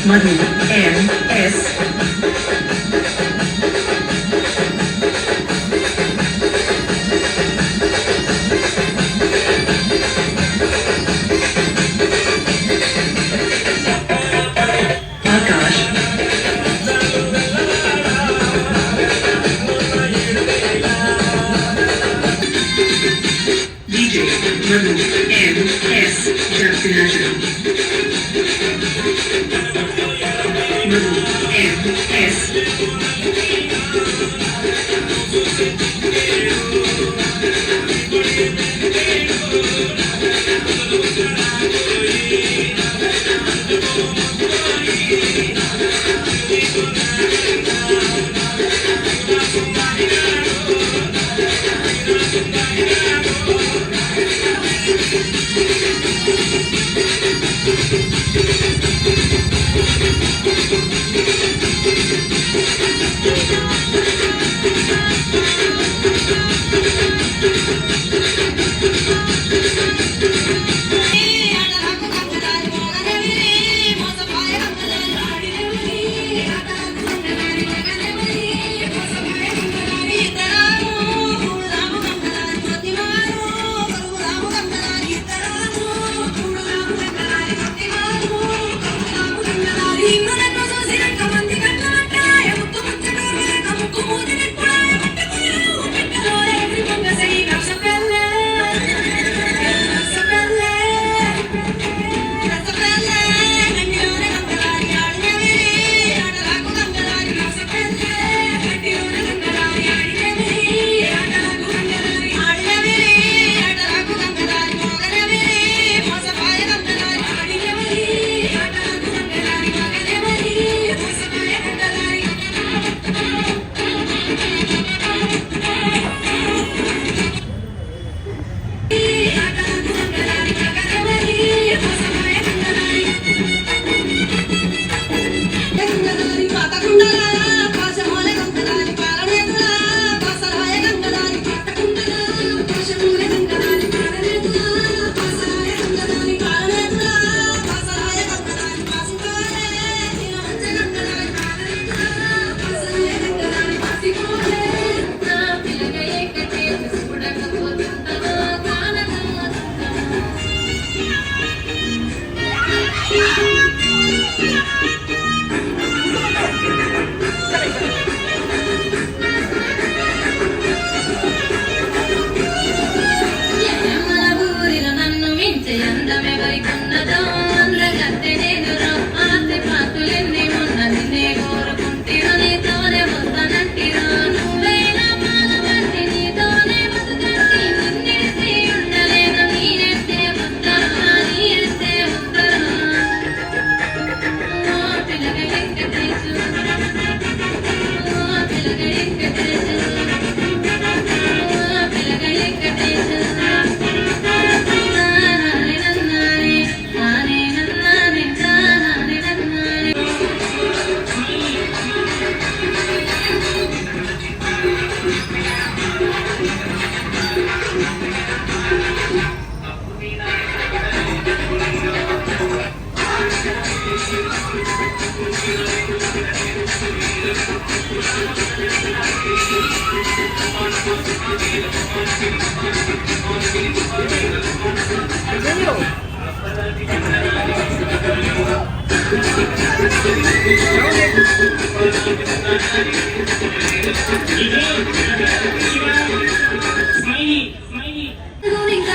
Madhu M.S. Akash DJ Madhu M.S. Jagsinajan Madhu M.S.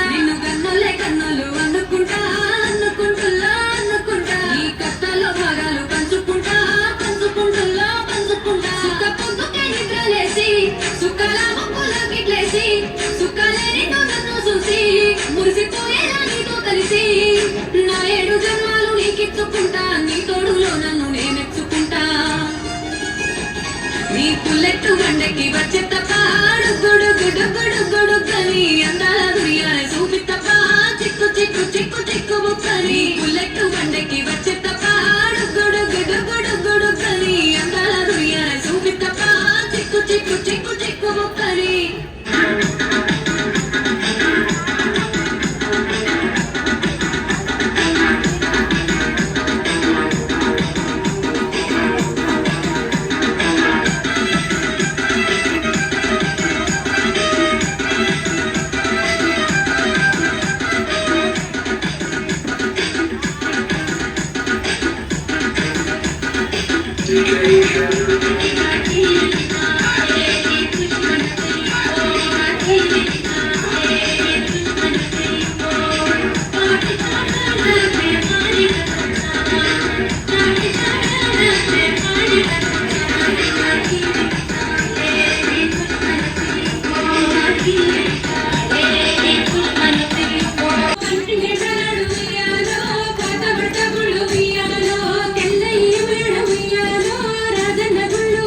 నిన్ను కన్నులే కన్నులు అనుకుంటా అనుకుంటున్నా అనుకుంటా ఈ కష్టాల్లో భాగాలు పంచుకుంటా పంచుకుంటున్నా పంచుకుంటా సుఖ పొందుకే నిద్రలేసి సుఖాల ముక్కులో గిట్లేసి సుఖాలేని నన్ను చూసి మురిసిపోయేలా నీతో కలిసి నా 7 జన్మాలు నీకిచ్చుకుంటా నీ తోడులో నన్ను నేనెచ్చుకుంటా నీ పుల్లెట్టు బండకి వచ్చే తప్ప గుడు గుడు గుడు గుడు కని అందాల దునియాని చూపి తప్ప చిక్కు చిక్కు చిక్కు చిక్కు బుక్కని పుల్లెట్టు బండకి వచ్చే తప్ప గుడు గుడు గుడు గుడు కని అందాల దునియాని చూపి తప్ప చిక్కు చిక్కు చిక్కు చిక్కు బుక్కని రాజన్న గుళ్ళు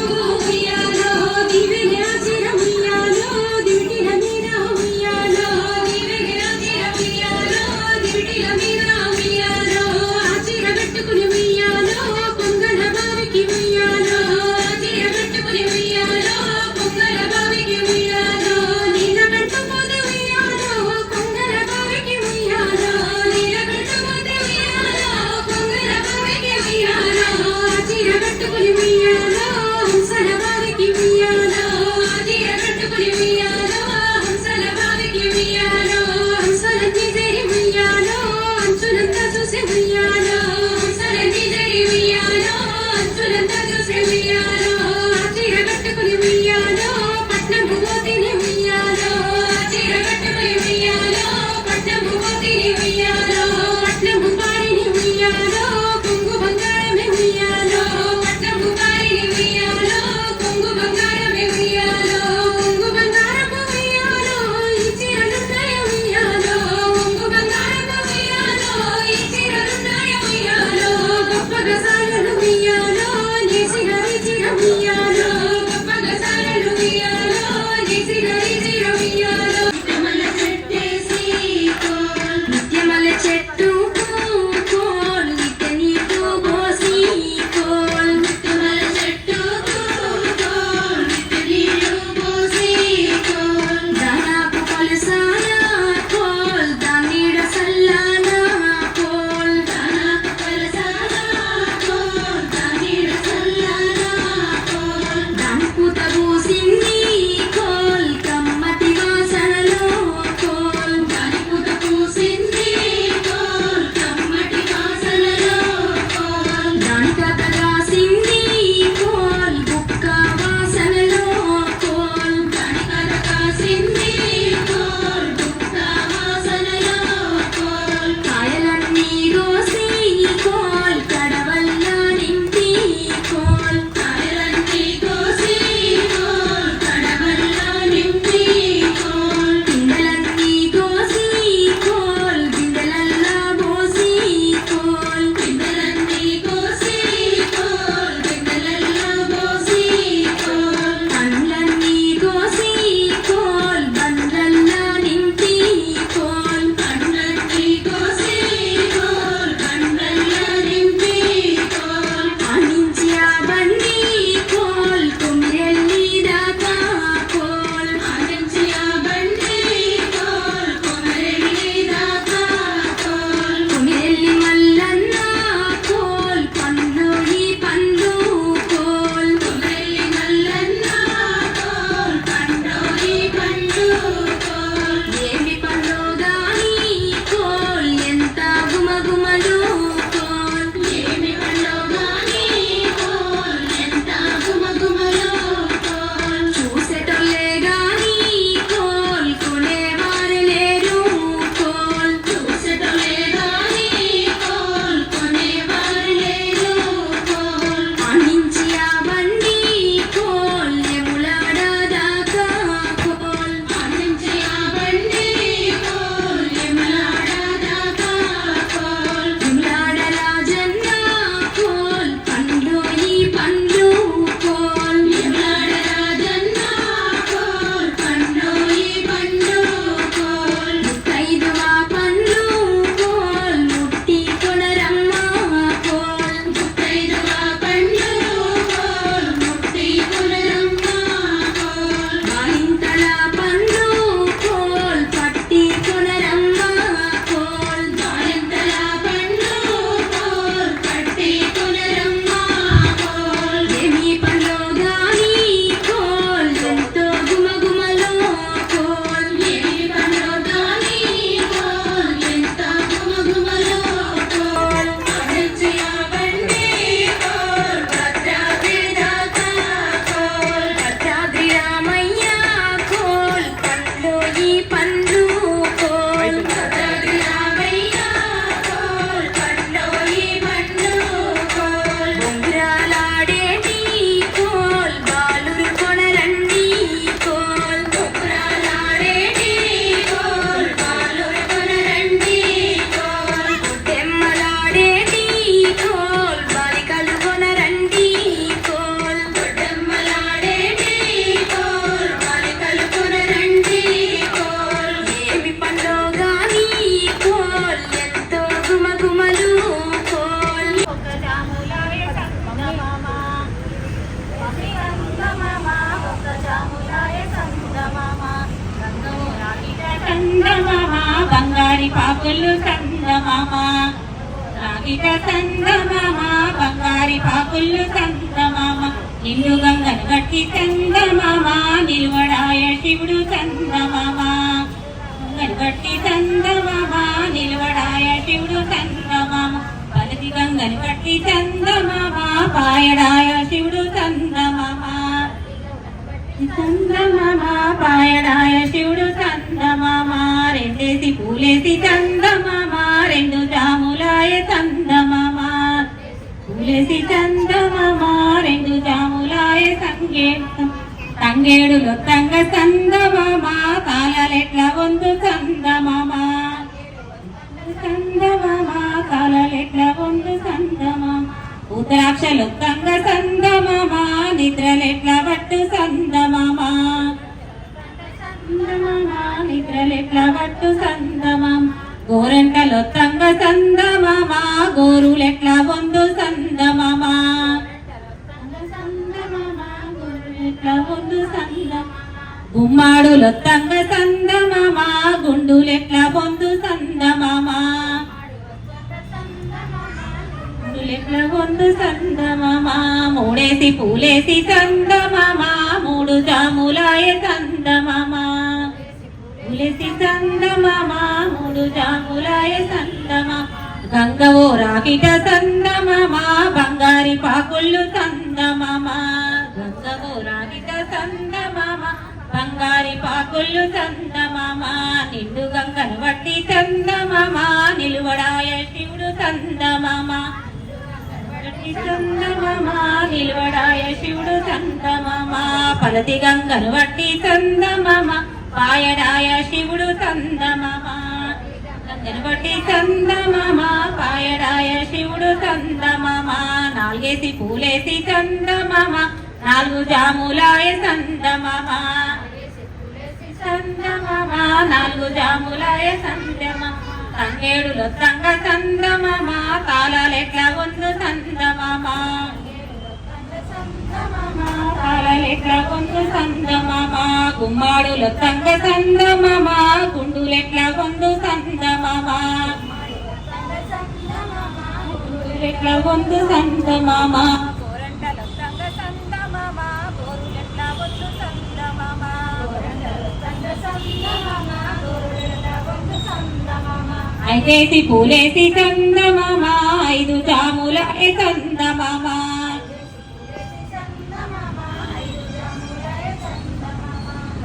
ఉయ్యాలో దివిని ఆచిర ఉయ్యాలో దివిటిల మీద ఉయ్యాలో దివిని ఆచిర ఉయ్యాలో దివిటిల మీద ఉయ్యాలో ఆచిర పెట్టుకుని ఉయ్యాలో పొంగల బావికి ఉయ్యాలో ఆచిర పెట్టుకుని ఉయ్యాలో పొంగల బావికి ఉయ్యాలో నీల కట్టుకొని ఉయ్యాలో పొంగల బావికి ఉయ్యాలో నీల కట్టుకొని ఉయ్యాలో పొంగల బావికి ఉయ్యాలో ఆచిర పెట్టుకుని ఉయ్యాలో హంసల బావికి ఉయ్యాలో ఆచిర పెట్టుకుని ఉయ్యాలో హంసల బావికి ఉయ్యాలో హంసలన్నీ చేరి ఉయ్యాలో అంచులంతా చూసి ఉయ్యాలో హంసలన్నీ చేరి ఉయ్యాలో అంచులంతా చూసి ఉయ్యాలో ఆచిర పెట్టుకుని ఉయ్యాలో పట్నము పోతిని ఉయ్యాలో ఆచిర పెట్టుకుని ఉయ్యాలో పట్నము పోతిని ఉయ్యాలో పట్నము పారిని ఉయ్యాలో కొంగు బంగారమే ఉయ్యాలో పట్నము పారిని ఉయ్యాలో కొంగు బంగారమే ఉయ్యాలో కొంగు బంగారపు ఉయ్యాలో ఈ చీరలున్నాయ ఉయ్యాలో కొంగు బంగారపు ఉయ్యాలో ఈ చీరలున్నాయ ఉయ్యాలో గొప్పగా సాయలు ఉయ్యాలో నేసిన ఈ చీర ఉయ్యాలో గొప్పగా సాయలు బంగారి పాకులు చందమామ రాగిట చందమామ బంగారి పాకులు చందమామ నిన్ను గంగను గట్టి చందమామ నిలువడాయ శివుడు చందమామ గంగను గట్టి చందమామ నిలువడాయ శివుడు చందమామ పలతి గంగను గట్టి చందమామ పాయడాయ శివుడు చందమామ చందమామ పాయడాయ శివుడు చందమామ రెండేసి పూలేసి చందమామ రెండు జాములాయ చందమామ పూలేసి చందమామ రెండు జాములాయ తంగేడు లొత్తంగ చందమామ తాళలెట్ల వందు చందమామ చందమామ తాళలెట్ల వందు చందమామ ఉత్తరాక్షలొత్తంగ చందమామ నిద్రలెట్ల పట్టు చందమామ నిద్రలెట్ల పట్టు చందమామ గోరంటలొత్తంగ చందమామ గోరులెట్ల వందు చందమామ గోరులెట్ల వందు చందమామ గుమ్మాడులొత్తంగ చందమామ గుండులెట్ల వందు చందమామ గుండులెట్ల వందు చందమామ మూడేసి పూలేసి చందమామ మూడు జాములాయ చందమామ పూలేసి చందమామ మూడు జాములాయ చందమామ గంగవో రాకిట చందమామ బంగారి పాకుళ్ళు చందమామ గంగవో రాకిట చందమామ బంగారి పాకుళ్ళు చందమామ నిండు గంగను వట్టి చందమామ నిలువడాయ శివుడు చందమామ చందమామ నిలువడాయ శివుడు చందమామ పలతి గంగను వట్టి చందమామ పాయడాయ శివుడు చందమామ గంగను వట్టి చందమామ పాయడాయ శివుడు చందమామ నాలుగేసి పూలేసి చందమామ నాలుగు జాములాయ చందమామ చందమామ నాలుగు జాములాయ చందమామ తంగేడులో తంగ చందమామ తాళలెట్ల వందు చందమామ తాళలెట్ల వందు చందమామ గుమ్మాడులో తంగ చందమామ గుండులెట్ల వందు చందమామ గుండులెట్ల వందు చందమామ ఐదేసి పూలేసి చందమామ ఐదు జాములాయ చందమామ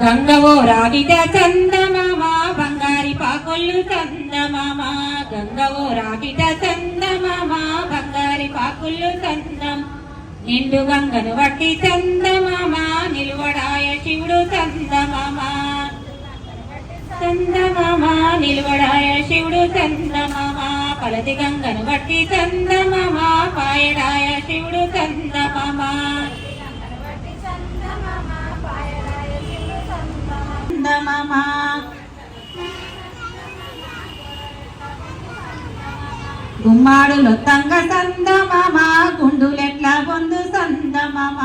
గంగవో రాగిట చందమామ బంగారి పాకుళ్ళు చందమామ గంగవో రాగిట చందమామ బంగారి పాకుళ్ళు చందం నిండు గంగను వట్టి చందమామ నిలువడాయ శివుడు చందమామ చందమామ నిలువడాయ శివుడు చందమామ పలతి గంగను వట్టి చందమామ పాయడాయ శివుడు చందమామ చందమామ గుమ్మాడులో తంగ చందమామ గుండులెట్ల వందు చందమామ